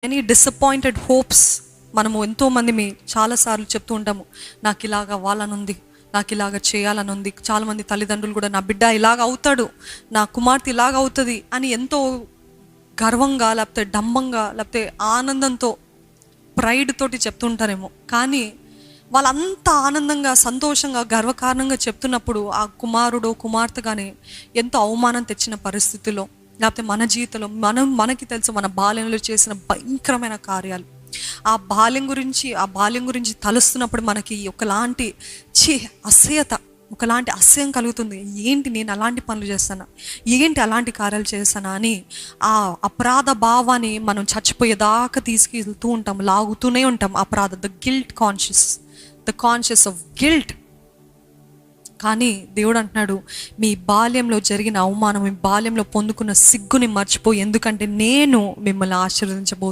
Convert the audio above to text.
Any disappointed hopes మనము ఎంతోమంది చాలాసార్లు చెప్తూ ఉంటాము, నాకు ఇలాగ అవ్వాలనుంది, నాకు ఇలాగ చేయాలనుంది. చాలామంది తల్లిదండ్రులు కూడా నా బిడ్డ ఇలాగ అవుతాడు, నా కుమార్తె ఇలాగ అవుతుంది అని ఎంతో గర్వంగా, లేకపోతే డంబంగా, లేకపోతే ఆనందంతో, ప్రైడ్ తోటి చెప్తుంటారేమో. కానీ వాళ్ళంత ఆనందంగా, సంతోషంగా, గర్వకారణంగా చెప్తున్నప్పుడు ఆ కుమారుడు కుమార్తె కానీ ఎంతో అవమానం తెచ్చిన పరిస్థితిలో, లేకపోతే మన జీవితంలో మనకి తెలుసు మన బాల్యంలో చేసిన భయంకరమైన కార్యాలు, ఆ బాల్యం గురించి తలుస్తున్నప్పుడు మనకి ఒకలాంటి అసహ్యత, ఒకలాంటి అసహ్యం కలుగుతుంది. ఏంటి నేను అలాంటి పనులు చేస్తానా, ఏంటి అలాంటి కార్యాలు చేస్తానా అని ఆ అపరాధ భావాన్ని మనం చచ్చిపోయేదాకా తీసుకెళ్తూ ఉంటాం, లాగుతూనే ఉంటాం. The conscious of guilt. కానీ దేవుడు అంటున్నాడు, మీ బాల్యంలో జరిగిన అవమానం, మీ బాల్యంలో పొందుకున్న సిగ్గుని మర్చిపోయి, ఎందుకంటే నేను మిమ్మల్ని ఆశీర్వదించబోతున్నాను.